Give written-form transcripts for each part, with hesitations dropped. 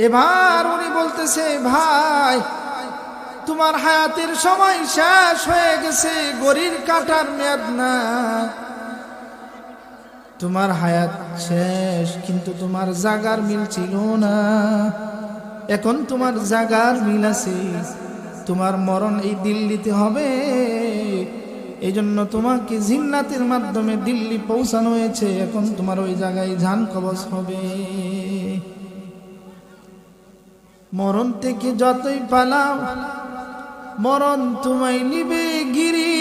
এবার উনি বলতেছে, ভাই তোমার হায়াতের সময় শেষ হয়ে গেছে, ঘড়ির কাঁটার মেয়াদ না, তোমার হায়াত শেষ, কিন্তু তোমার জাগার মিল ছিল না, এখন তোমার জাগার মিল আছে। তোমার মরণ এই দিল্লিতে হবে, এই জন্য তোমাকে জিন্নাতের মাধ্যমে দিল্লি পৌঁছানো হয়েছে, এখন তোমার ওই জায়গায় জান কবজ হবে। মরণ থেকে যতই পালাও মরণ তোমায় নিবে গিরি,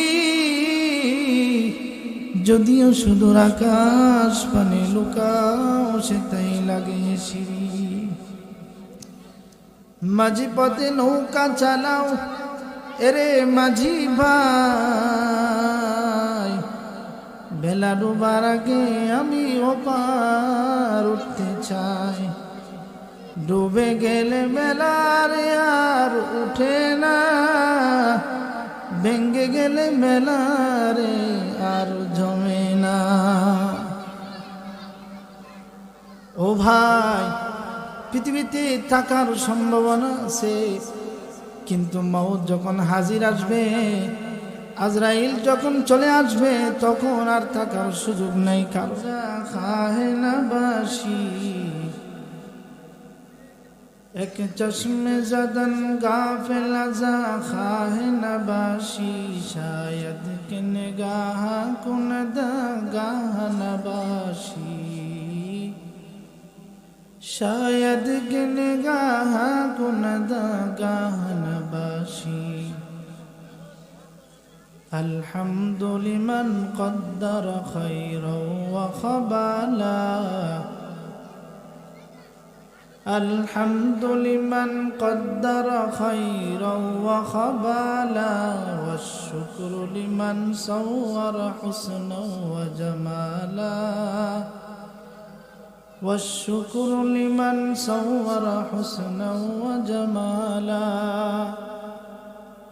যদিও সুদূর আকাশ পানে লুকাও সে তাই লাগে সিঁড়ি। মাঝি পথে নৌকা চালাও এরে মাঝি ভাই, বেলা ডুবার আগে আমি ওপার উঠতে চাই, ডুবে গেলে বেলার আর উঠে না, ভেঙ্গে গেলে মেলারে আর জমে না। ও ভাই, পৃথিবীতে থাকার সম্ভাবনা আছে, কিন্তু মউত যখন হাজির আসবে, আজরাইল যখন চলে আসবে, তখন আর থাকার সুযোগ নাই। কারো খাহে না বাসি এক চশমে জদন গাফিল আজা খাহে না বাসি, শায়দ কে নিগাহ কুনদ গাহ না বাসি, शायद कि निगाह कुनद गाह नबाशी। अल्हम्दु लिमन क़द्दर खैरन व ख़बाला, अल्हम्दु लिमन क़द्दर खैरन व ख़बाला, वश्शुक्रु लिमन सव्वर हुस्नन व जमाला, والشكر لمن صور حسنا وجمالا،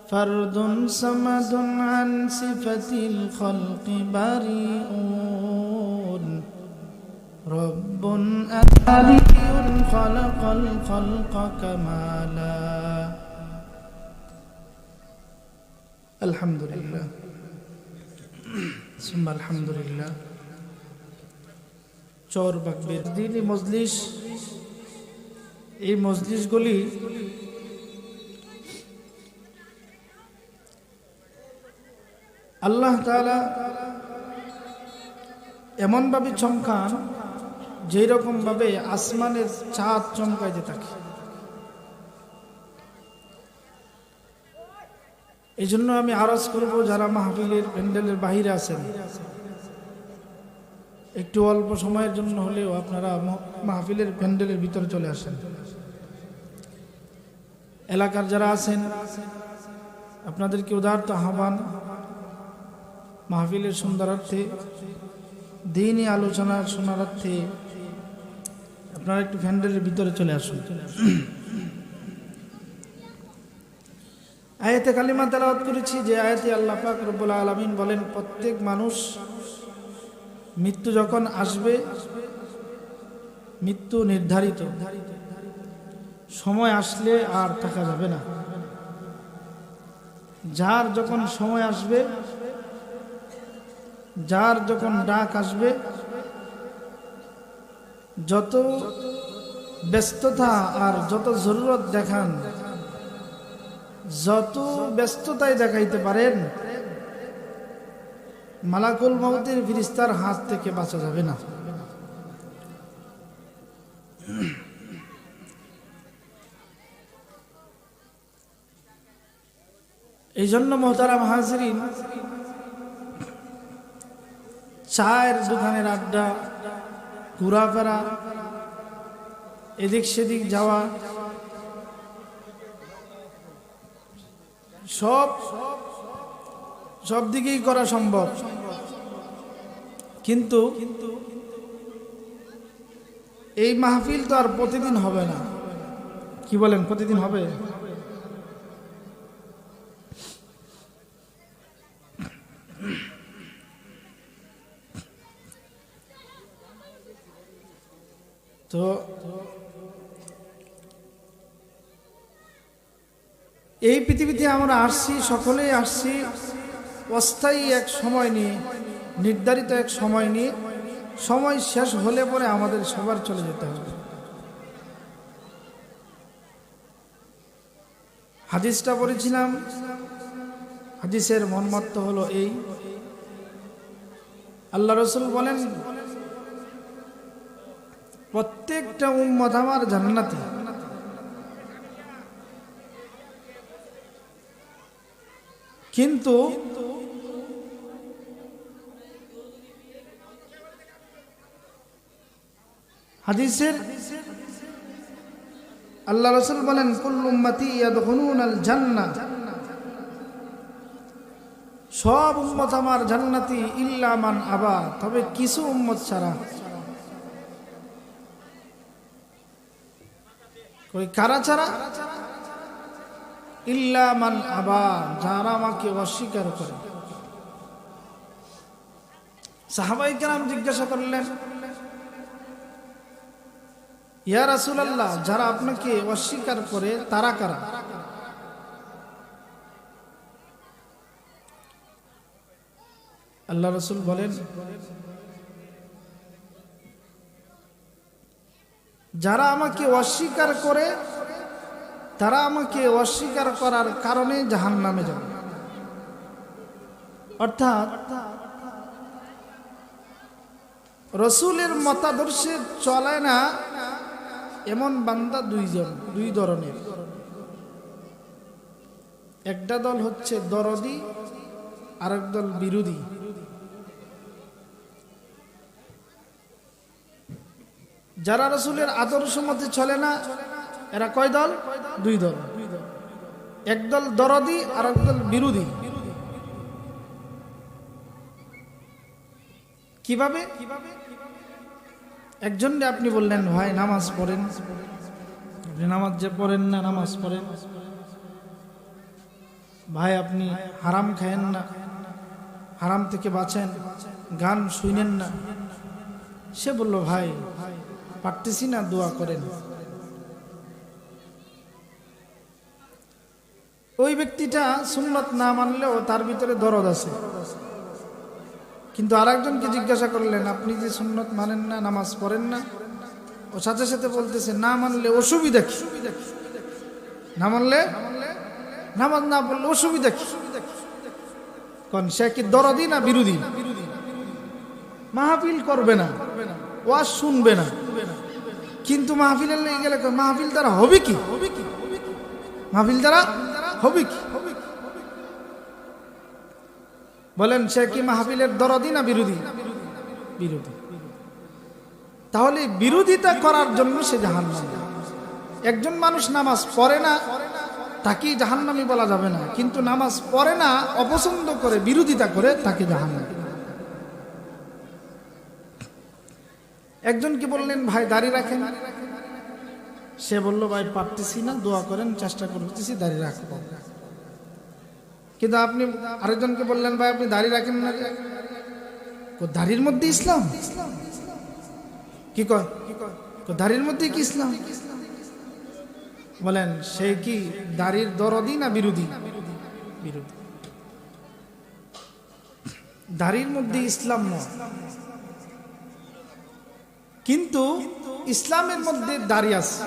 فرد صمد عن صفة الخلق بريء، رب أزلي خلق الخلق كمالا. الحمد لله ثم الحمد لله. চর বাকবের দিনী মজলিস, এই মজলিসগুলি আল্লাহ তাআলা এমনভাবে চমকান যেই রকম ভাবে আসমানের চাঁদ চমকাইতে থাকে। এই জন্য আমি আরজ করব, যারা মাহফিলের প্যান্ডেলের বাহিরে আছেন, একটু অল্প সময়ের জন্য হলেও আপনারা মাহফিলের প্যান্ডেলের ভিতরে চলে আসেন। এলাকার যারা আছেন আপনাদেরকে উদারত আহ্বান, মাহফিলের সুন্দরার্থে, দ্বীনি আলোচনা শোনারার্থে আপনারা একটু প্যান্ডেলের ভিতরে চলে আসুন। আয়াতে কালিমা তেলাওয়াত করেছি, যে আয়াতে আল্লাহ পাক রব্বুল আলামিন বলেন, প্রত্যেক মানুষ মৃত্যু যখন আসবে, মৃত্যু নির্ধারিত, সময় আসলে আর থাকা যাবে না। যার যখন সময় আসবে, যার যখন ডাক আসবে, যত ব্যস্ততা আর যত জরুরত দেখান, যত ব্যস্ততায় দেখাইতে পারেন, মালাকুল মউতের ফেরেশতার হাত থেকে বাঁচা যাবে না। এই জন্য মোহতারাম হাজরিন, চায়ের দোকানের আড্ডা, ঘোরাফেরা, এদিক সেদিক যাওয়া, সব দিকেই করা সম্ভব, কিন্তু এই মাহফিল তো আর প্রতিদিন হবে না। কি বলেন, প্রতিদিন হবে? তো এই পৃথিবীতে আমরা আসছি, সকলেই আসছি অস্থায়ী এক সময় নিয়ে, নির্ধারিত এক সময় নিয়ে। সময় শেষ হলে পরে আমাদের সবার চলে যেতে হবে। হাদিসটা পড়েছিলাম, হাদিসের মর্মার্থ হলো এই, আল্লাহ রাসূল বলেন প্রত্যেকটা উম্মত আমার জান্নাতি, কিন্তু হাদিসের আল্লাহ রাসূল বলেন কুল্লু উম্মতি ইয়াদখুলুনাল জান্নাহ, সব উম্মত আমার জান্নাতি ইল্লা মান আবা, তবে কিছু উম্মত ছাড়া। কই কারা ছাড়া? ইল্লা মান আবা, যারা আমাকে অস্বীকার করে। সাহাবায়ে কেরাম জিজ্ঞাসা করলেন, ইয়া রাসূলুল্লাহ, যারা আপনাকে অস্বীকার করে তারা কারা? আল্লাহ রাসূল বলেন, যারা আমাকে অস্বীকার করে তারা আমাকে অস্বীকার করার কারণে জাহান্নামে যাবে। অর্থাৎ রাসূলের মতাদর্শে চলে না এমন বান্দা দুই ধরনের। একটা দল হচ্ছে দরদি, আরেক দল বিরোধী। যারা রাসূলের আদর্শ মতে চলে না এরা কয় দল? দুই দল। একদল দরদি আর একদল বিরোধী। কিভাবে? একজনকে আপনি বললেন ভাই নামাজ পড়েন, আপনি নামাজ যে পড়েন না, নামাজ পড়েন। ভাই আপনি হারাম খায়েন না, হারাম থেকে বাঁচেন, গান শুনেন না। সে বলল ভাই পারতেছি না, দোয়া করেন। ওই ব্যক্তিটা সুন্নত না মানলেও তার ভিতরে দরদ আছে। কিন্তু আরেকজনকে জিজ্ঞাসা করলেন আপনি যে সুন্নত মানেন না, নামাজ পড়েন না, ও সাথে সাথে বলতেছে না মানলে অসুবিধা কি? না মানলে, নামাজ না পড়লে অসুবিধা কি? কোন সে কি দরদি না বিরোধী? মাহফিল করবে না, ওয়াজ শুনবে না, কিন্তু মাহফিলের লেগে গেলে মাহফিল দ্বারা হবে কি? মাহফিল দ্বারা হবে কি? বলেন সে কি মাহফিলের দরদি না বিরোধী? বিরোধী। তাহলে বিরোধিতা করার জন্য সে জাহান্নামী। একজন মানুষ নামাজ পড়ে না তাকে জাহান্নামী বলা যাবে না, কিন্তু নামাজ পড়ে না অপছন্দ করে বিরোধিতা করে তাকে জাহান্নামী। একজনকে বললেন ভাই দাড়ি রাখেন, সে বলল ভাই পারতেছি না, দোয়া করেন, চেষ্টা করতেছি দাড়ি রাখবো। কিন্তু আপনি আরেকজনকে বললেন ভাই আপনি দাড়ি রাখেন না, দাড়ির মধ্যে ইসলাম? কি কয় দাড়ির মধ্যে কি ইসলাম? বলেন সে কি দাড়ির দরদি না বিরোধী? বিরোধী। দাড়ির মধ্যে ইসলাম নয়, কিন্তু ইসলামের মধ্যে দাড়ি আছে।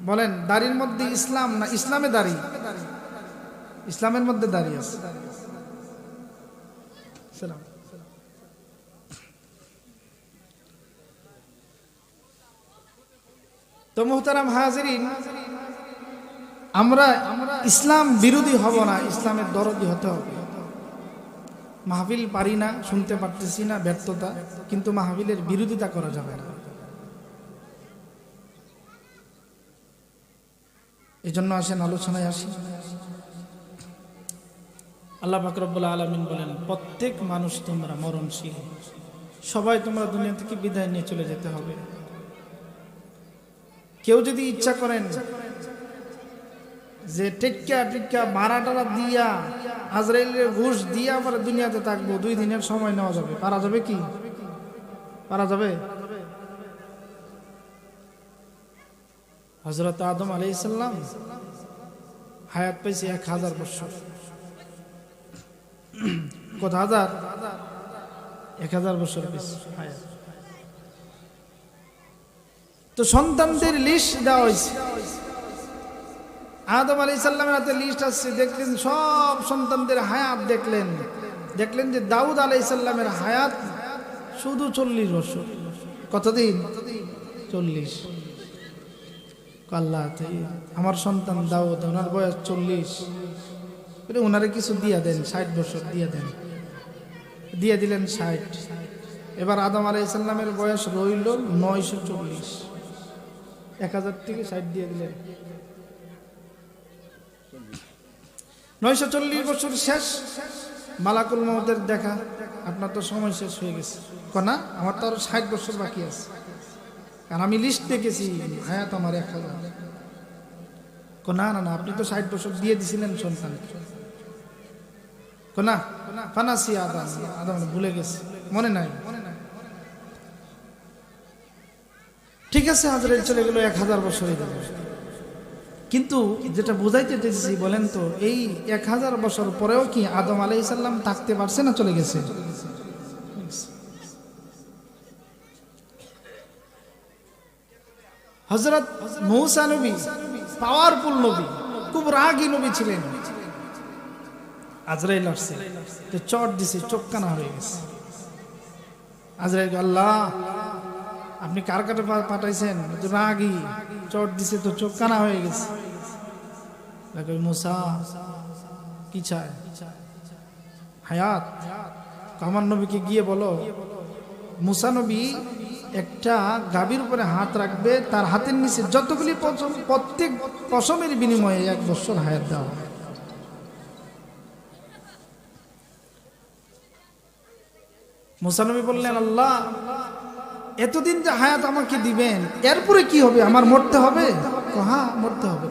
বলেন দাড়ির মধ্যে ইসলাম না ইসলামে দাড়ি? ইসলামের মধ্যে দাড়ি আছে। তো মুহতারাম হাজিরিন, আমরা ইসলাম বিরোধী হব না, ইসলামের দরদি হতে হবে। মাহফিল পারি না, শুনতে পারতেছি না, ব্যর্থতা, কিন্তু মাহফিলের বিরোধিতা করা যাবে না। এই জন্য আসেন আলোচনায় আসি। আল্লাহ পাক রব্বুল আলামিন বলেন প্রত্যেক মানুষ তোমরা মরণশীল, সবাই তোমরা দুনিয়া থেকে বিদায় নিয়ে চলে যেতে হবে। কেউ যদি ইচ্ছা করেন যে টেক্কা ভাড়াটারা দিয়া আজরাইলের ঘুষ দিয়া আমরা দুনিয়াতে থাকবো, 2 দিনের সময় নেওয়া যাবে, পারা যাবে কি? পারা যাবে? হযরত আদম আলাইহিস সালাম হায়াত পাইছে 1000 বছর। কত হাজার? 1000 বছর পেয়েছে হায়াত। তো সন্তানদের লিস্ট দেওয়া হয়েছে। আদম আলাইহিস সালামের হাতে লিস্ট আছে, দেখলেন সব সন্তানদের হায়াত, দেখলেন যে দাউদ আলাইহিস সালামের হায়াত শুধু 40 বছর। কতদিন? 40। আল্লাহ, আমার সন্তান দাউদ, ওনার বয়স 40, ওনারে কিছু দিয়া দেন, 60 বছর দিয়ে দেন। দিয়ে দিলেন 60। এবার আদম আলাইহিস সালামের বয়স রইল 940। 1000 থেকে 60 দিয়ে দিলেন, 940 বছর শেষ। মালাকুল মউতের দেখা, আপনার তো সময় শেষ হয়ে গেছে। না, আমার তো আরো 60 বছর বাকি আছে, কারণ আমি লিস্ট দেখেছি হায়াত আমার 1000। না না না, আপনি তো 60 বছর দিয়ে দিছিলেন সন্তানকে। না, ফানাসি আদম ভুলে গেছে, মনে নাই। ঠিক আছে, আজরাইল চলে গেল, 1000 বছরই যাবে। কিন্তু যেটা বুঝাইতে চেয়েছি, বলেন তো, এই 1000 বছর পরেও কি আদম আলাইহিস সালাম থাকতে পারছে না চলে গেছে? হযরত মূসা নবী পাওয়ারফুল নবী, খুব রাগী নবী ছিলেন। আজরাইল আসছে, তো চট দিছে, চোখ কানা হয়ে গেছে। আজরাইল, আল্লাহ আপনি কার কাছে পাঠাইছেন? তো রাগী, চট দিছে তো চোখ কানা হয়ে গেছে। মূসা কি চায়? হায়াত। আমার নবীকে গিয়ে বলো, মূসা নবী একটা গাভীর উপরে হাত রাখবে, তার হাতের নিচে যতগুলি পশম, প্রত্যেক পশমের বিনিময়ে 1 বছর হায়াত দেওয়া। মূসা নবী বললেন, আল্লাহ এতদিন যে হায়াত আমাকে দিবেন, এরপরে কি হবে? আমার মরতে হবে? হ্যাঁ, মরতে হবে।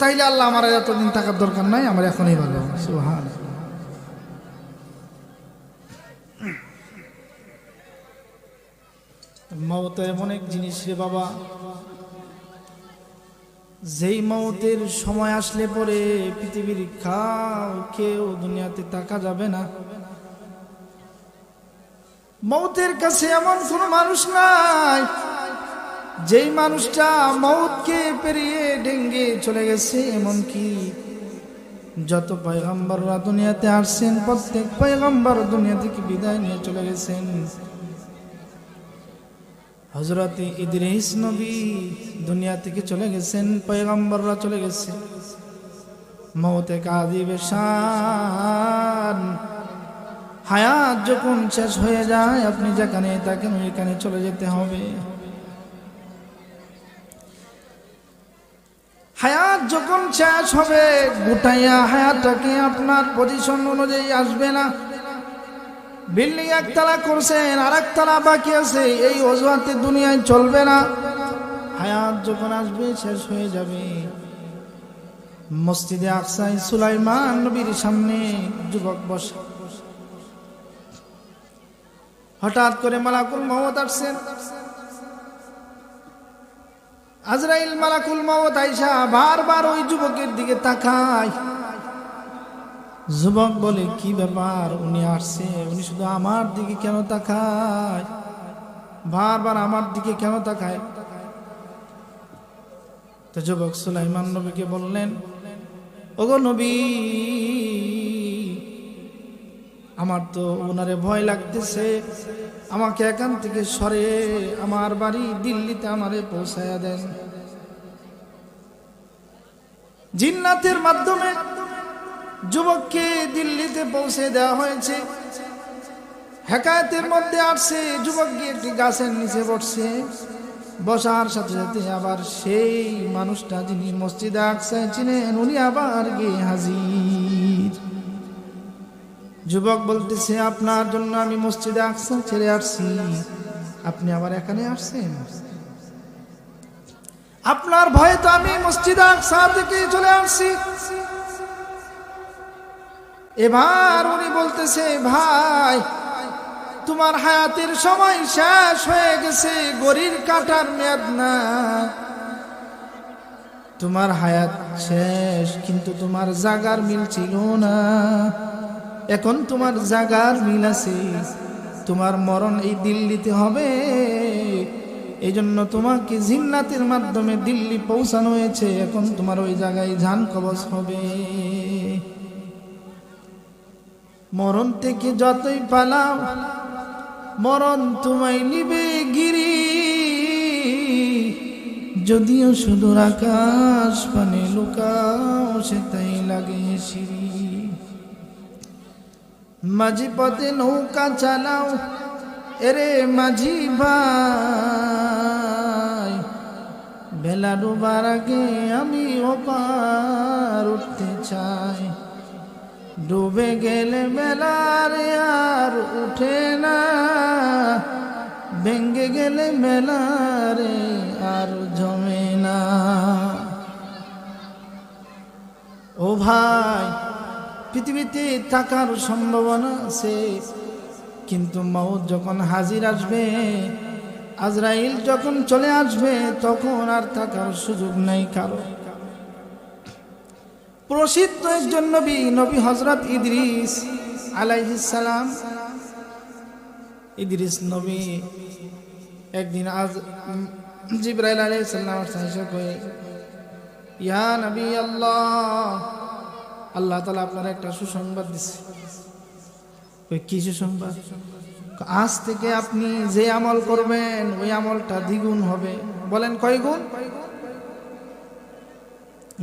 তাইলে আল্লাহ আমার এতদিন থাকার দরকার নাই, আমার এখনই ভালো। সুবহানাল্লাহ। মওত এমন এক জিনিস রে বাবা, যেই মওতের সময় আসলে পরে পৃথিবীর কেউ দুনিয়াতে তাকা যাবে না। মওতের কাছে এমন কোন মানুষ নাই যেই মানুষটা মওতকে পেরিয়ে ডেঙ্গে চলে গেছে। এমনকি যত পয়গম্বররা দুনিয়াতে আসছেন, প্রত্যেক পয়গম্বর দুনিয়া থেকে বিদায় নিয়ে চলে গেছেন। হযরত ইদ্রিস নবী দুনিয়া থেকে চলে গেছেন, পয়গম্বররা চলে গেছে। মওতে কাযিবে শান, হায়াত যখন শেষ হয়ে যায়, আপনি যেখানে থাকেন ওইখানে চলে যেতে হবে। হায়াত যখন শেষ হবে, গোটাইয়া হায়াতটাকে আপনার পজিশন অনুযায়ী আসবে না। বিল্ডিং একতলা করছেন, আর একতলা বাকি আছে, এই অজুহাতে দুনিয়ায় চলবে না। হায়াত যখন আসবে, শেষ হয়ে যাবে। মসজিদে আকসায় সুলাইমান নবীর সামনে যুবক বসে, হঠাৎ করে মালাকুল মউত আসছেন। আজরাইল মালাকুল মউত আইসা বারবার ওই যুবকের দিকে তাকায়। যুবক বলে, কি ব্যাপার? উনি আসছে, উনি শুধু আমার দিকে কেন তাকায়? বারবার আমার দিকে কেন তাকায়? তো যুবক সুলাইমান নবীকে বললেন, ওগো নবী, আমার তো ওনারে ভয় লাগতেছে, আমাকে এখান থেকে সরে আমার বাড়ি দিল্লিতে আমারে পৌঁছায়া দেন। জিন্নাতের মাধ্যমে যুবককে দিল্লিতে পৌঁছে দেওয়া হয়েছে। হেকায়েতের মধ্যে আসছে, যুবক গিয়ে একটি গাছের নিচে বসছে। বসার সাথে সাথে আবার সেই মানুষটা যিনি মসজিদে আকসায় ছিলেন, উনি আবার গিয়ে হাজির। যুবক বলতেছে, আপনার জন্য আমি মসজিদে আকসা ছেড়ে আসছি, আপনি আবার এখানে আসছেন? আপনার ভয়ে তো আমি মসজিদে আকসা থেকে চলে আসছি। এবার উনি বলতেছে, ভাই তোমার হায়াতের সময় শেষ হয়ে গেছে, গড়ির কাটার মেয়াদ না। তোমার হায়াত শেষ, কিন্তু তোমার জাগার মিল ছিল না। এখন তোমার জাগার মিল আছে। তোমার মরণ এই দিল্লিতে হবে, এই জন্য তোমাকে জিন্নাতের মাধ্যমে দিল্লি পৌঁছানো হয়েছে। এখন তোমার ওই জায়গায় জান কবজ হবে। মরণ থেকে যতই পালাও, মরণ তোমায় নিবে গিরি। যদিও সুদূর আকাশ পানে লুকাও, সে তাই লাগে সিঁড়ি। মাঝি পথে নৌকা চালাও, এরে মাঝি ভাই, বেলা ডুবার আগে আমি ওপার উঠতে চাই। ডুবে গেলে বেলার আর উঠে না, ভেঙ্গে গেলে মেলারে আর জমে না। ও ভাই, পৃথিবীতে থাকার সম্ভাবনা আছে, কিন্তু মওত যখন হাজির আসবে, আজরাইল যখন চলে আসবে, তখন আর থাকার সুযোগ নাই কারো। প্রসিদ্ধ একজন নবী, নবী হযরত ইদ্রিস আলাইহিস সালাম। ইদ্রিস নবী একদিন আজ জিবরাইল আলাইহিস সালাম এসে কয়, ইয়া নবী আল্লাহ, আল্লাহ তাআলা আপনার একটা সুসংবাদ দিছে। কই কি সুসংবাদ? আজ থেকে আপনি যে আমল করবেন ওই আমলটা দ্বিগুণ হবে। বলেন কয় গুণ?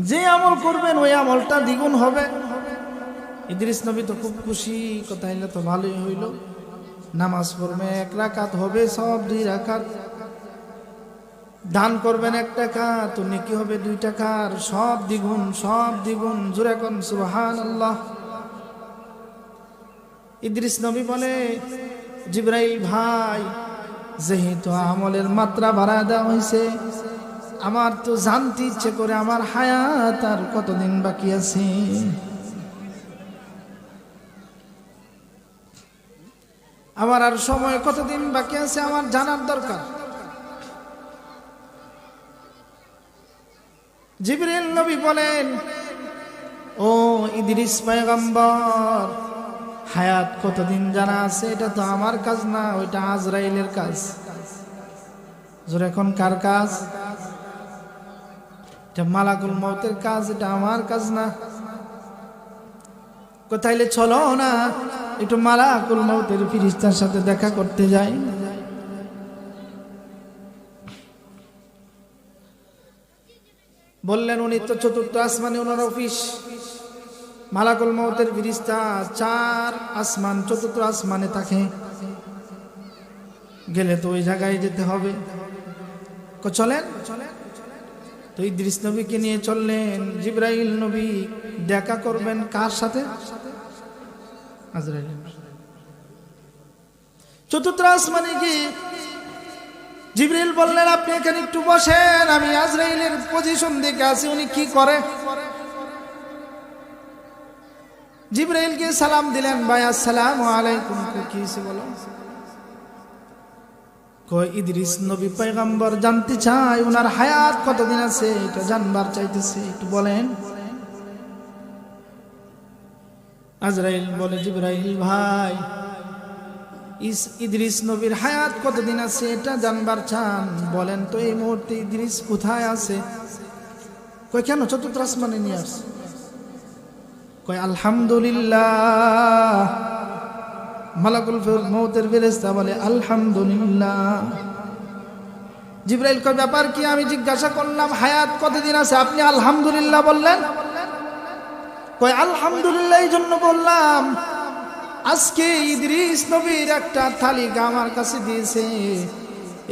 যে আমল করবেন ওই আমলটা দ্বিগুণ হবে। ইদ্রিস নবী তো খুব খুশি, কথা হইলে তো ভালোই হইল। নামাজ পড়বে 1 রাকাত হবে সব 2 রাকাত, দান করবেন 1 টাকা তো নেকি হবে 2 টাকার, সব দ্বিগুণ, সব দ্বিগুণ। জোরে কোন সুবহানাল্লাহ। ইদ্রিস নবী বলে, জিবরাইল ভাই, যেহেতু আমলের মাত্রা বাড়ায় দেওয়া হয়েছে, আমার তো জানতে ইচ্ছে করে আমার হায়াত আর কতদিন বাকি আছে। আমার আর সময় কতদিন বাকি আছে, আমার জানার দরকার। জিবরিল নবী বলেন, ও ইদ্রিস পয়গম্বর, হায়াত কতদিন জানা আছে এটা তো আমার কাজ না, ওইটা আজরাইলের কাজ। জোরে এখন কার কাজ? এটা মালাকুল মউতের কাজ, এটা আমার কাজ না। কোথাইলে চলো না একটু মালাকুল মউতের ফেরেশতার সাথে দেখা করতে যাই। বললেন, উনি তো 4th আসমানে ওনার অফিস। মালাকুল মউতের ফেরেশতা 4 আসমান 4th আসমানে থাকে। গেলে তো ওই জায়গায় যেতে হবে। চলেন। তো ইদ্রিস নবীকে নিয়ে চললেন। জিবরাইল নবী দেখা করবেন কার সাথে? আজরাইল। 4th আসমানে গিয়ে জিবরাইল বললেন, আপনি এখানে একটু বসেন, আমি আজরাইলের পজিশন দেখে আছি উনি কি করে। জিবরাইলকে সালাম দিলেন, ভাই আসসালামু আলাইকুম। কি বলো? কই ইদ্রিস নবী পয়গম্বর জানতে চায় ওনার হায়াত কতদিন আছে, এটা জানবার চাইতেছে, একটু বলেন। আজরাইল বলে, জিবরাইল ভাই, ইদ্রিস নবীর হায়াত কতদিন আছে এটা জানবার চান, বলেন তো এই মুহূর্তে ইদ্রিস কোথায় আছে? কই কেন 4th আসমানে নিয়ে আসছে? কই আলহামদুলিল্লাহ। মালাকুল মউতের ফেরেশতা বলে, আলহামদুলিল্লাহ। জিবরাইল কয়, ব্যাপার কি? আমি জিজ্ঞাসা করলাম হায়াত কতদিন আছে, আপনি আলহামদুলিল্লাহ বললেন। কয় আলহামদুলিল্লাহ এই জন্য বললাম, আজকে ইদ্রিস নবীর একটা তালিকা আমার কাছে দিয়েছে,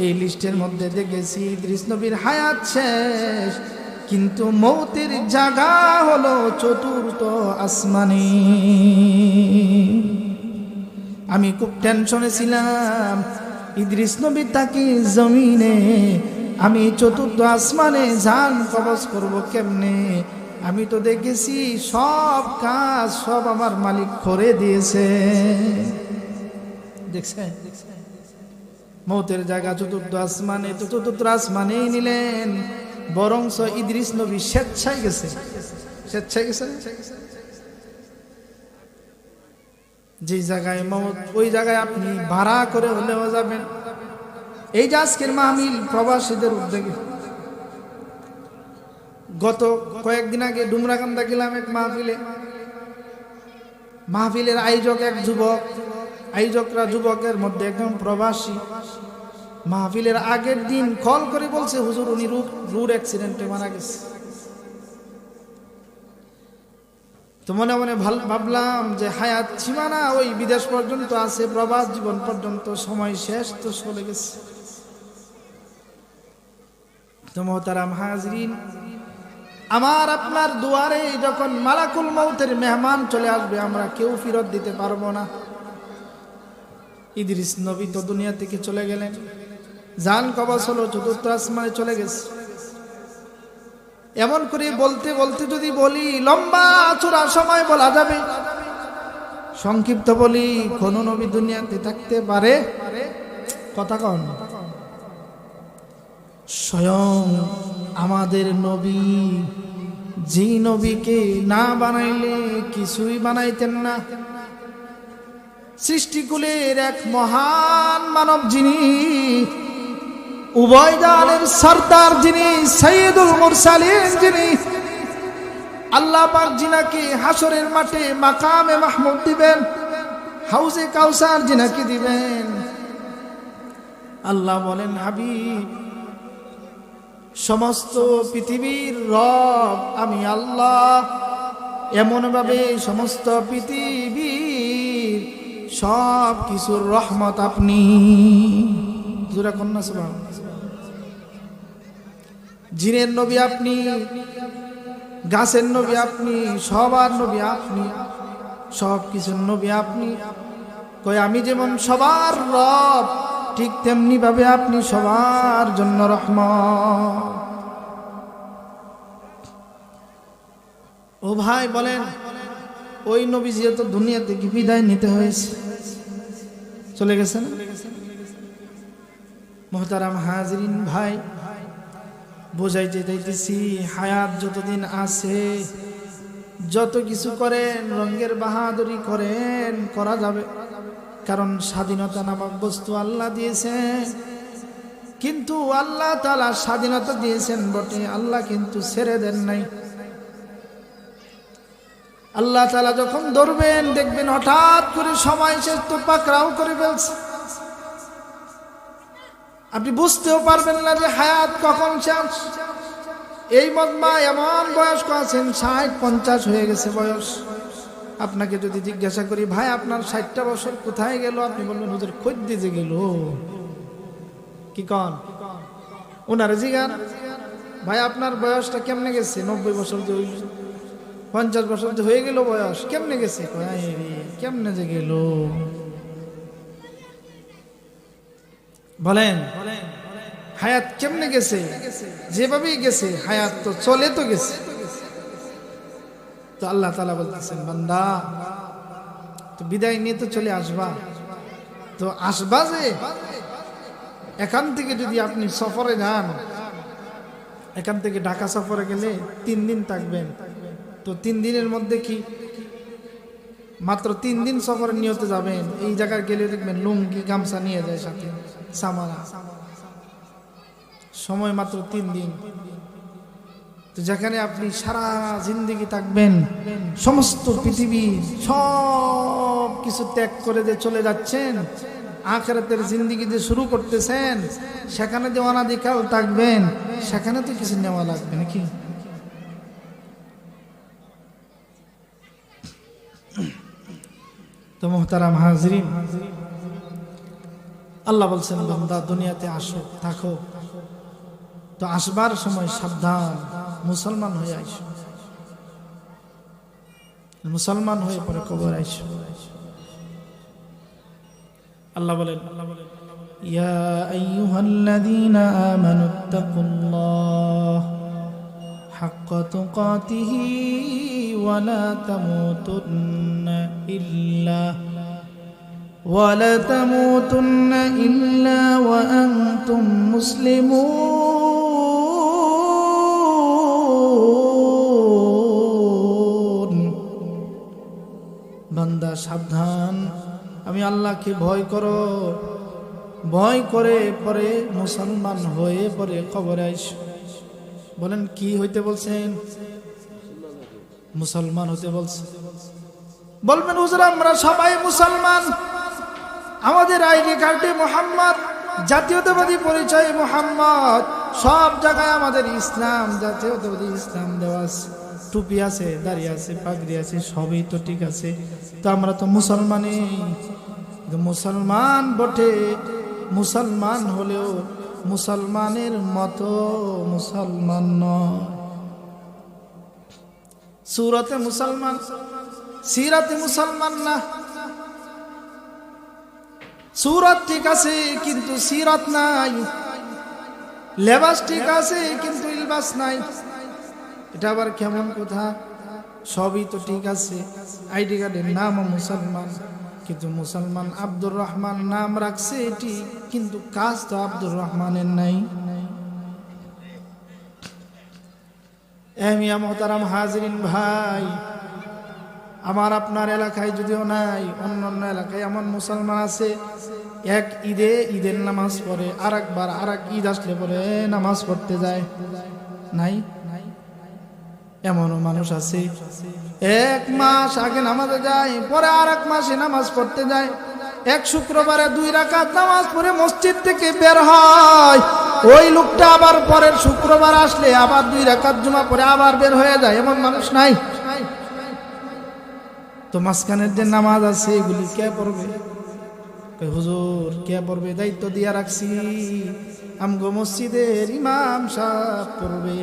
এই লিস্টের মধ্যে দেখেছি ইদ্রিস নবীর হায়াত শেষ, কিন্তু মউতের জায়গা হলো 4th আসমানে। আমি খুব টেনশনে ছিলাম, ইদ্রিস নবী তাকে জমিনে, আমি 4th আসমানে জান কবজ করব কেমনে? আমি তো দেখেছি সব কাজ সব আমার মালিক করে দিয়েছে। দেখছেন মউতের জায়গা 4th আসমানে, তো 4th আসমানেই নিলেন। বরংস ইদ্রিস নবী স্বেচ্ছায় গেছে। স্বেচ্ছায় গেছে, যে জায়গায় মওত ওই জায়গায় আপনি ভাড়া করে হলেও যাবেন। এই যে আজকের মাহফিল প্রবাসীদের উদ্যোগে, গত কয়েকদিন আগে ডুমরাকান্দা গেলাম এক মাহফিলে। মাহফিলের আয়োজক এক যুবক, আয়োজকরা যুবকের মধ্যে একজন প্রবাসী। মাহফিলের আগের দিন কল করে বলছে, হুজুর উনি রোড অ্যাক্সিডেন্টে মারা গেছে। তো মনে মনে ভাবলাম যে হায়াত সীমানা ওই বিদেশ পর্যন্ত আছে, প্রবাস জীবন পর্যন্ত, সময় শেষ তো চলে গেছে। তো মোহতারাম হাজরিন, আমার আপনার দুয়ারে যখন মালাকুল মউতের মেহমান চলে আসবে, আমরা কেউ ফেরত দিতে পারবো না। ইদ্রিস নবী তো দুনিয়া থেকে চলে গেলেন, জান কবজ হলো, চতুর্থ আসমানে চলে গেছে। এমন করে বলতে বলতে যদি বলি লম্বা চূড়া সময় বলা যাবে, সংক্ষিপ্ত বলি কোন নবী দুনিয়াতে থাকতে পারে? কথা কন। স্বয়ং আমাদের নবী, যে নবীকে না বানাইলে কিছুই বানাইতেন না, সৃষ্টিকুলের এক মহান মানব, যিনি উভয় জাহানের সরদার, যিনি সাইয়্যিদুল মুরসালিন, যিনি আল্লাহ পাক জিনাকে হাসরের মাঠে মাকামে মাহমুদ দিবেন, হাউজে কাউসার জিনাকে দিবেন। আল্লাহ বলেন, হাবিব, সমস্ত পৃথিবীর রব আমি আল্লাহ, এমন ভাবে সমস্ত পৃথিবীর সব কিছুর রহমত আপনি। জোরে কন্যা সুবহানাল্লাহ। জিনের নবী আপনি, গাছের নবী আপনি, সবার নবী আপনি, সব কিছুর নবী আপনি। কই আমি যেমন সবার রব, ঠিক তেমনি ভাবে আপনি সবার জন্য রহমত। ও ভাই বলেন, ওই নবী যেহেতু দুনিয়া থেকে বিদায় নিতে হয়েছে, চলে গেছেন। মোহতারাম হাজরিন ভাই, বোঝাইতে চাইতেছি, হায়াত যতদিন আছে, যত কিছু করেন, রঙের বাহাদুরি করেন, করা যাবে। কারণ স্বাধীনতা নামক বস্তু আল্লাহ দিয়েছেন, কিন্তু আল্লাহ তাআলা স্বাধীনতা দিয়েছেন বটে, আল্লাহ কিন্তু ছেড়ে দেন নাই। আল্লাহ তাআলা যখন ধরবেন, দেখবেন হঠাৎ করে সময় শেষ, তো পাকড়াও করে ফেলছে। আপনি বুঝতেও পারবেন না যে হায়াত কখন শেষ। এই মজমা এমন বয়স্ক আছেন, 60-50 হয়ে গেছে বয়স। আপনাকে যদি জিজ্ঞাসা করি, ভাই আপনার 60টা বছর কোথায় গেল, আপনি বলবেন হুজুর খোঁজ দিতে গেল। কি কন? ওনার জিগান, ভাই আপনার বয়সটা কেমনে গেছে? 90 বছর যে 50 বছর যে হয়ে গেল বয়স, কেমনে গেছে? কেমনে যে গেল বলেন? হায়াত কেমনে গেছে? যেভাবেই গেছে হায়াত তো চলে তো গেছে। তো আল্লাহ তাআলা বলতেছেন, বান্দা তো বিদায় নিয়ে তো চলে আসবা, তো আসবা যে এখান থেকে যদি আপনি সফরে যান, এখান থেকে ঢাকা সফরে গেলে 3 দিন থাকবেন। তো 3 দিনের মধ্যে কি মাত্র 3 দিন সফরে নিয়তে যাবেন, এই জায়গায় গেলে দেখবেন লুঙ্গি গামছা নিয়ে যায় সাথে, সামারা, সময় মাত্র 3 দিন। তো যেখানে আপনি সারা জিন্দেগি থাকবেন, সমস্ত পৃথিবী সব কিছু ত্যাগ করে যে চলে যাচ্ছেন, আখিরাতের জিন্দেগি যে শুরু করতেছেন, সেখানে যে অনাদিকাল থাকবেন, সেখানে তো কিছু নেওয়া লাগবে নাকি? তো মুহতারাম হাজরিন, আল্লাহ বলছেন, বান্দা দুনিয়াতে আসো, থাকো, তো আসবার সময় সাবধান, মুসলমান হয়ে আইসো, মুসলমান হয়ে পরে কবর আইসো। আল্লাহ বলেন, ইয়া আইয়ুহাল্লাযীনা আমানুত্তাকুল্লাহ হাক্কা তুকাতিহি ওয়া লা তামুতুন্না ইল্লা ওয়া আনতুম মুসলিমুন। আল্লাহকে ভয় করো, ভয় করে পরে মুসলমান হয়ে পরে কবরে আইসো। বলেন কি হইতে বলছেন? মুসলমান হতে বলছে। বলবেন হুজুর আমরা সবাই মুসলমান, আমাদের আইডি কার্ডে মোহাম্মদ, জাতীয়তাবাদী পরিচয় মোহাম্মদ, সব জায়গায় আমাদের ইসলাম, জাতীয়তাবাদী ইসলাম দেওয়া আছে, টুপি আছে, দাড়ি আছে, পাগড়ি আছে, সবই তো ঠিক আছে, তো আমরা তো মুসলমানই। মুসলমান বটে, মুসলমান হলেও মুসলমানের মতো মুসলমান নয়। সুরতে মুসলমান, সিরাতে মুসলমান না। সুরত ঠিক আছে কিন্তু সিরত নাই, লেবাস ঠিক আছে কিন্তু ইলবাস নাই। এটা আবার কেমন কথা? সবই তো ঠিক আছে, আইডি কার্ডের নামও মুসলমান, কিন্তু মুসলমান আব্দুর রহমান নাম রাখছে এটি, কিন্তু কাজ তো আব্দুর রহমানের নাই। মিয়া মোহতারাম হাজরিন ভাই, আমার আপনার এলাকায় যদিও নাই, অন্য অন্য এলাকায় এমন মুসলমান আছে এক ঈদে ঈদের নামাজ পড়ে, আর একবার আর এক ঈদ আসলে বলে নামাজ পড়তে যায়। নাই? এমনও মানুষ আছে এক মাস আগে নামাজে যায়, পরে আর এক মাসে নামাজ পড়তে যায়। এক শুক্রবারে 2 রাকাত নামাজ পড়ে মসজিদ থেকে বের হয়, ওই লোকটা আবার পরের শুক্রবার আসলে আবার 2 রাকাত জুমা পড়ে আবার বের হয়ে যায়। এমন মানুষ নাই? তো মাঝখানের যে নামাজ আছে এগুলি কে পড়বে? হুজুর কে পড়বে? দায়িত্ব দিয়া রাখছি, আমগো মসজিদের ইমাম সাহেব পড়বে।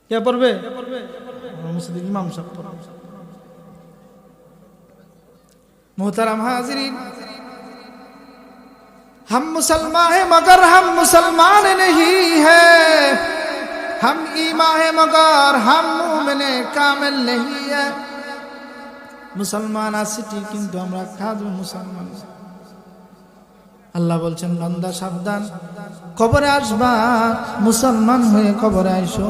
কে পড়বে? মসজিদের ইমাম সাহেব পড়বে। मोहतरम हाजिरीन, हम मुसलमान हैं मगर हम मुसलमान नहीं है, हम ईमान है मगर हम मोमिन कामिल नहीं है। मुसलमान आছি ঠিক কিন্তু আমরা খাদু মুসলমান। আল্লাহ বলছেন বান্দা সাবধান, কবরে আসবা মুসলমান হয়ে কবরে আইসো,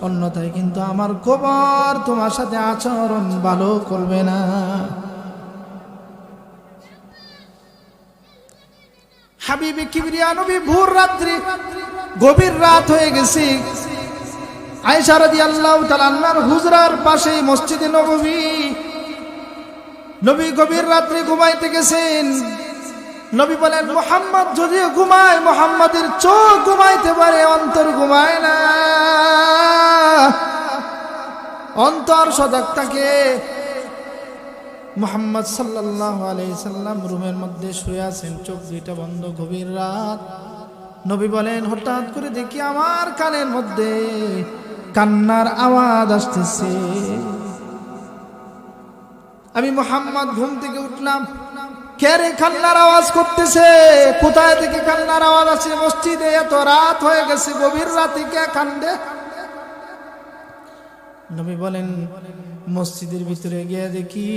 অন্যথায় কিন্তু আমার কবর তোমার সাথে আচরণ ভালো করবে না। হাবিবে কিবরিয়া নবী ভোর রাত্রি, গভীর রাত হয়ে গেছে, আয়েশা রাদিয়াল্লাহু তাআলা আনহার হুজরার পাশে মসজিদে নববী। নবী গভীর রাত্রে ঘুমাইতে গেছেন। নবী বলেন মুহাম্মদ যদিও ঘুমায়, মুহাম্মাদের চোখ ঘুমাইতে পারে, অন্তর ঘুমায় না। অন্তর সজাগ থাকে। মুহাম্মদ সাল্লাল্লাহু আলাইহি সাল্লাম রুমের মধ্যে শুয়ে আছেন, চোখ দুইটা বন্ধ, গভীর রাত। নবী বলেন হঠাৎ করে দেখি আমার কানের মধ্যে কান্নার আওয়াজ আসতেছে। আমি মুহাম্মদ ঘুম থেকে উঠলাম, কে রে কান্নার আওয়াজ করতেছে? কোথায় থেকে কান্নার আওয়াজ আসে? মসজিদে এত রাত হয়ে গেছে, গভীর রাতে কে কান্দে? নবী বলেন মসজিদের ভিতরে গিয়ে দেখি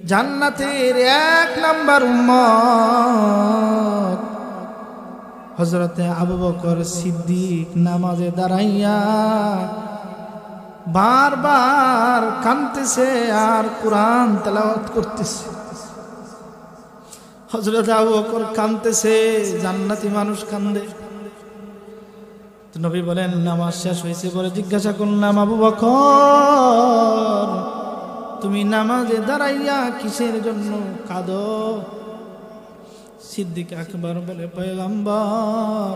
জান্নাতের 1 নাম্বার উম্মত হযরতে আবু বকর সিদ্দিক নামাজে দাঁড়াইয়া বারবার কাঁদতেছে আর কোরআন তেলাওয়াত করতেছে। হযরত আবু বকর কাঁদতেছে, জান্নাতি মানুষ কান্দে। নবী বলেন নামাজ শেষ হয়েছে, পরে জিজ্ঞাসা করলাম আবু বকর তুমি নামাজে দাঁড়াইয়া কিসের জন্য কাঁদো? সিদ্দিক আকবর বলে পয়গম্বর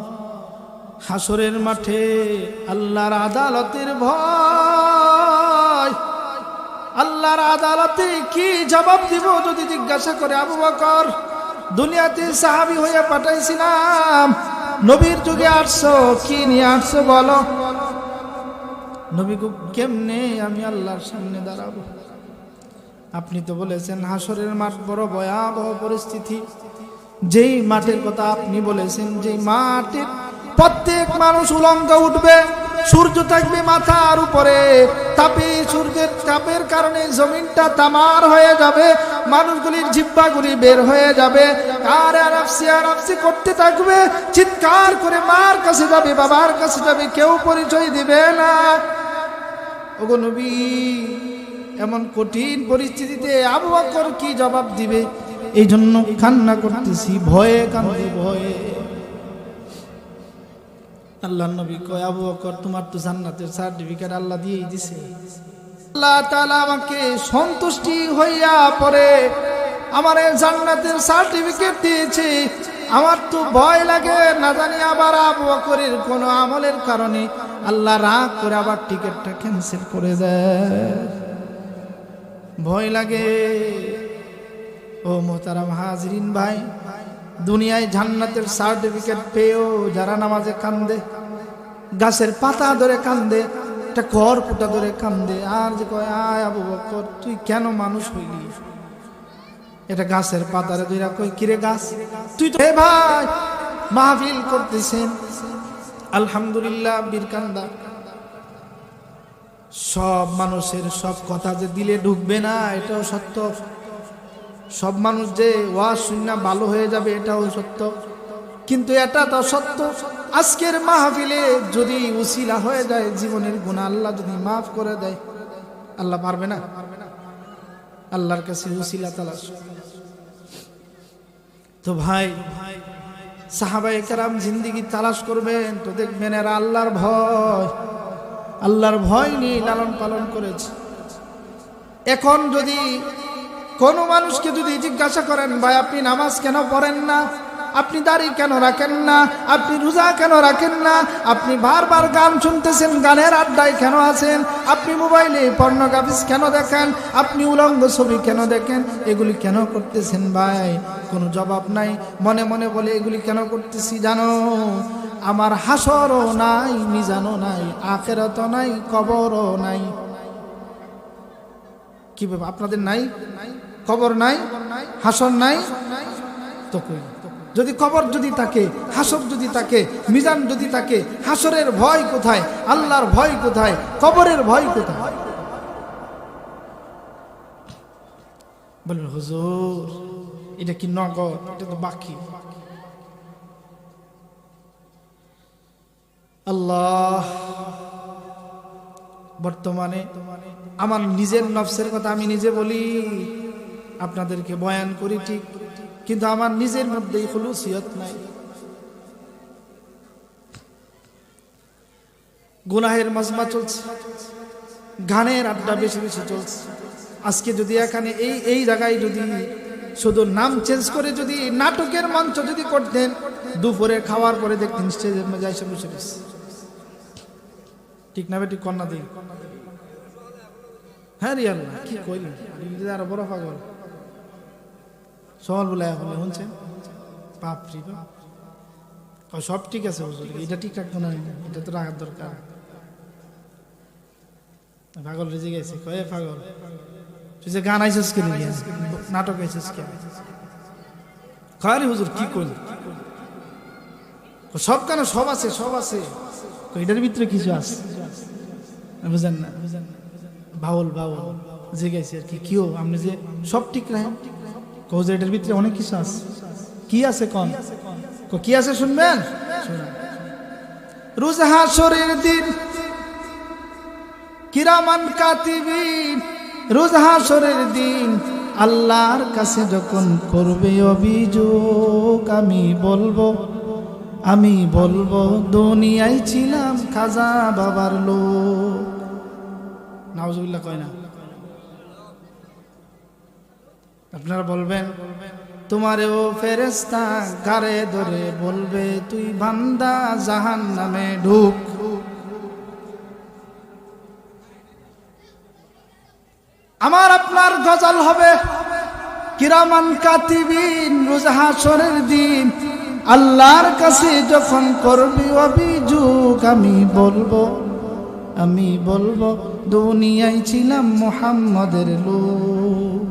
হাসরের মাঠে আল্লাহর আদালতের ভয়, আল্লাহর আদালতে কি জবাব দিব যদি জিজ্ঞাসা করে। আবু বকর দুনিয়াতে সাহাবী হয়ে পাঠাইছিলাম, নবীর যুগে আসছো, কি নিয়ে আসছো বলো? নবী গো কেমনে আমি আল্লাহর সামনে দাঁড়াবো? আপনি তো বলেছেন হাসরের মাঠ বড় ভয়াবহ পরিস্থিতি। যেই মাঠের কথা আপনি বলেছেন, যেই মাঠে প্রত্যেক মানুষ উলঙ্গ উঠবে, সূর্য থাকবে মাথার উপরে, তাপে সূর্যের তাপের কারণে জমিনটা তামার হয়ে যাবে, মানুষগুলির জিহ্বাগুলি বের হয়ে যাবে, আর আরাফসি করতে থাকবে, চিৎকার করে মার কাছে যাবে, বাবার কাছে যাবে, কেউ পরিচয় দিবে না। ওগো নবী এমন কঠিন পরিস্থিতিতে আবু বকর কি জবাব দিবে, এই জন্য কান্না করতেছি, ভয়ে কান্দি, ভয়ে। আল্লাহর নবী কয়, আবু বকর তোমার তো জান্নাতের সার্টিফিকেট আল্লাহ দিয়েই দিছে। আল্লাহ তাআলা আমাকে সন্তুষ্টি হইয়া পরে আমার জান্নাতের সার্টিফিকেট দিয়েছে। আমার তো ভয় লাগে, না জানি আবার আবু বকরের কোনো আমলের কারণে আল্লাহ রাগ করে আবার টিকিটটা ক্যান্সেল করে দেয়, ভয় লাগে। ও মোহতারাম হাজরিন ভাই, দুনিয়ায় জান্নাতের সার্টিফিকেট পেয়েও যারা নামাজে কান্দে, গাছের পাতা ধরে কান্দে, একটা খড় কুটা ধরে কান্দে, আর যে কয় আয় আবু বকর তুই কেন মানুষ হইলি, এটা গাছের পাতারে দুইরা কই কিরে গাছ তুই তো, হে ভাই মাহফিল করতেছেন আলহামদুলিল্লাহ বীরকান্দা, সব মানুষের সব কথা যে দিলে ঢুকবে না এটাও সত্য, সব মানুষ যে ওয়াজ শুনে ভালো হয়ে যাবে এটাও সত্য, কিন্তু এটা তো সত্য আজকের মাহফিলে যদি উসিলা হয়ে যায় জীবনের গুনাহ আল্লাহ যদি মাফ করে দেয়, আল্লাহ পারবে না? আল্লাহর কাছে উসিলা তালাশ। তো ভাই সাহাবায়ে কেরাম জিন্দেগি তালাশ করবেন তো দেখবেন এরা আল্লাহর ভয় নিয়ে লালন পালন করেছে। এখন যদি কোনো মানুষকে যদি জিজ্ঞাসা করেন ভাই আপনি নামাজ কেন পড়েন না, আপনি দাড়ি কেন রাখেন না, আপনি রোজা কেন রাখেন না, আপনি বারবার গান শুনতেছেন, গানের আড্ডায় কেন আছেন, আপনি মোবাইলে পর্নোগ্রাফি কেন দেখেন, আপনি উলঙ্গ ছবি কেন দেখেন, এগুলি কেন করতেছেন ভাই? কোনো জবাব নাই। মনে মনে বলে এগুলি কেন করতেছি জানো, আমার হাসরও নাই, মিজানও নাই, আখিরাতও নাই, কবরও নাই। কি ব্যাপার আপনাদের নাই? কবর নাই, হাসর নাই, তো কই যদি কবর যদি থাকে, হাসর যদি থাকে, মিজান যদি থাকে, হাসরের ভয় কোথায়, আল্লাহর ভয় কোথায়, কবরের ভয় কোথায়? বলেন হুজুর এটা কি নগদ, এটা তো বাকি। আল্লাহ বর্তমানে আমার নিজের নফসের কথা আমি নিজে বলি, আপনাদেরকে বয়ান করি ঠিক, কিন্তু আমার নিজের মধ্যেই খুলুসিয়ত নাই। গুনাহের মজমা চলছে, গানের আড্ডা বেশি বেশি চলছে। আজকে যদি এখানে এই জায়গায় যদি শুধু নাম চেঞ্জ করে যদি নাটকের মঞ্চ যদি করতেন, দুপুরে খাওয়ার পরে দেখতেন স্টেজের মধ্যে এসে বসে বসে, ঠিক না বেটি? কন্যা দিই, হ্যাঁ রিয়াল কি কইলেন, আরো বড় পাগল সওয়াল বলে এখন শুনছেন বাপরি বাপ, সব ঠিক আছে হুজুর, এটা ঠিক রাখতো না, এটা তো রাখার দরকার। পাগল রেজে গেছে, কয়ে পাগল তুই যে গান আইসিস কে, নাটক আইসিস কে, খারি হুজুর কি করলি, সব কেন সব আছে, সব আছে, এটার ভিতরে কিছু আছে বুঝেন না, বাউল যে গেছে আর কি, কিও আপনি যে সব ঠিক রাখেন, এটার ভিতরে অনেক কিছু আছে। কি আছে কন, কি আছে শুনবেন? রোজ হাসরের দিন কিরামান কাতিবিন, রোজ হাসরের দিন আল্লাহর কাছে যখন করবে অভিযোগ, আমি বলবো দুনিয়ায় ছিলাম খাজা বাবার লোক। নাউজুবিল্লাহ কয় না? আপনারা বলবেন তোমারেও ফেরেশতা গারে ধরে বলবে তুই বান্দা জাহান্নামে ঢুক। আমার আপনার গজল হবে কিরামান কাতিবিন, রোজ হাসরের দিন আল্লাহর কাছে যখন করবি অভিযোগ, আমি বলবো দুনিয়ায় ছিলাম মুহাম্মদের লোক।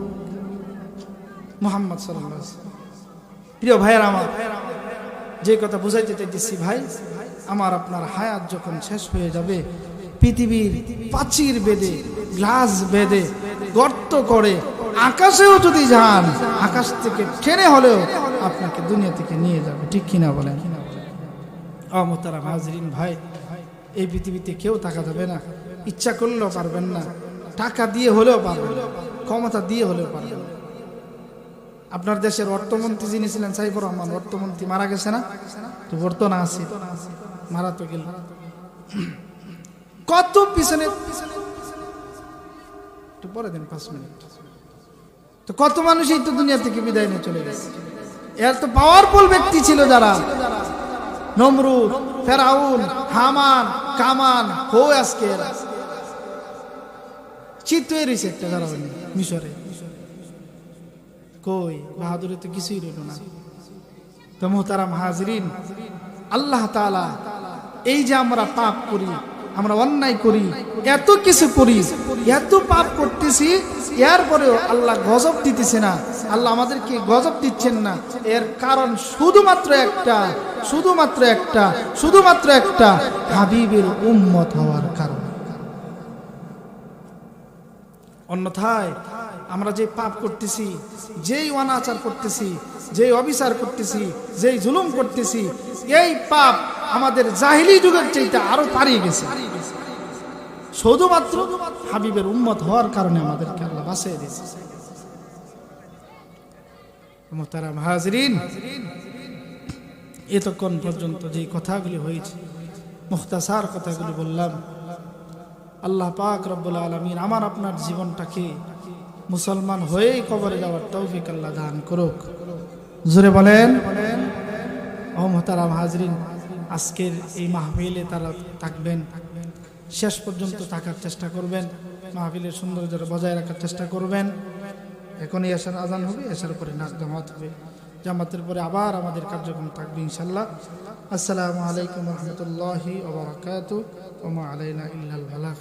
মুহাম্মদ সাল্লাল্লাহু আলাইহি ওয়াসাল্লাম। প্রিয় ভাইয়ের আমার, যে কথা বুঝাইতে চাইতেছি ভাই, আমার আপনার হায়াত যখন শেষ হয়ে যাবে, পৃথিবীর প্রাচীর বেঁধে, গ্লাস বেঁধে, গর্ত করে আকাশেও যদি যান, আকাশ থেকে টেনে হলেও আপনাকে দুনিয়া থেকে নিয়ে যাবে, ঠিক কিনা বলেন? মুহতারাম হাজরিন ভাই, এই পৃথিবীতে কেউ থাকা যাবে না, ইচ্ছা করলেও পারবেন না, টাকা দিয়ে হলেও পারবেন, ক্ষমতা দিয়ে হলেও পারবেন। আপনার দেশের অর্থমন্ত্রী যিনি ছিলেন সাইফুর রহমান, অর্থমন্ত্রী মারা গেছে না? তো বর্তমান আছে, মারা তো গেল। কত পিছনে, একটু পরে দেন 5 মিনিট। তো কত মানুষই তো দুনিয়া থেকে বিদায় নিয়ে চলে গেছে। এর তো পাওয়ারফুল ব্যক্তি ছিল যারা, নমরুদ, ফেরাউন, হামান, কামান, হো আজকে চিত্তই রয়েছে একটা যারা মিশরে। কই বাহাদুরে তো কিছুই রইল না। তো মোহতারাম হাজরিন, আল্লাহ তাআলা এই যে আমরা পাপ করি, আমরা অন্যায় করি, এত কিছু করি, এত পাপ করতেছি, এরপরেও আল্লাহ গজব দিতেছে না, আল্লাহ আমাদেরকে গজব দিচ্ছেন না। এর কারণ শুধুমাত্র একটা, শুধুমাত্র একটা, শুধুমাত্র একটা, হাবিবের উম্মত হওয়ার কারণ। অন্যথায় আমরা যে পাপ করতেছি, যেই অনাচার করতেছি, যেই অবিচার করতেছি, যেই জুলুম করতেছি, এই পাপ আমাদের জাহিলি যুগের চাইতে আরো পারিয়ে গেছে। শুধুমাত্র হাবিবের উম্মত হওয়ার কারণে আমাদেরকে আল্লাহ বাঁচিয়ে দিয়েছে। মুহতারাম হাজরিন, এতক্ষণ পর্যন্ত যে কথাগুলি হয়েছে, মুখতাসার কথাগুলি বললাম, আল্লাহ পাক রব্বুল আলামিন আমার আপনার জীবনটাকে মুসলমান হয়েই কবরে যাওয়ার তৌফিক আল্লাহ দান করুক। জোরে বলেন। ও মুহতারাম হাজরিন, আজকের এই মাহফিলে তারা থাকবেন, শেষ পর্যন্ত থাকার চেষ্টা করবেন, মাহফিলের সৌন্দর্য বজায় রাখার চেষ্টা করবেন। এখনই এশার আজান হবে, এশার পরে নাচ জামাত হবে, জামাতের পরে আবার আমাদের কার্যক্রম থাকবে ইনশাল্লাহ। আসসালামু আলাইকুম রহমতুল্লাহি ওয়া বারাকাতুহু ওয়া মা আলাইনা ইল্লাল বালাগ।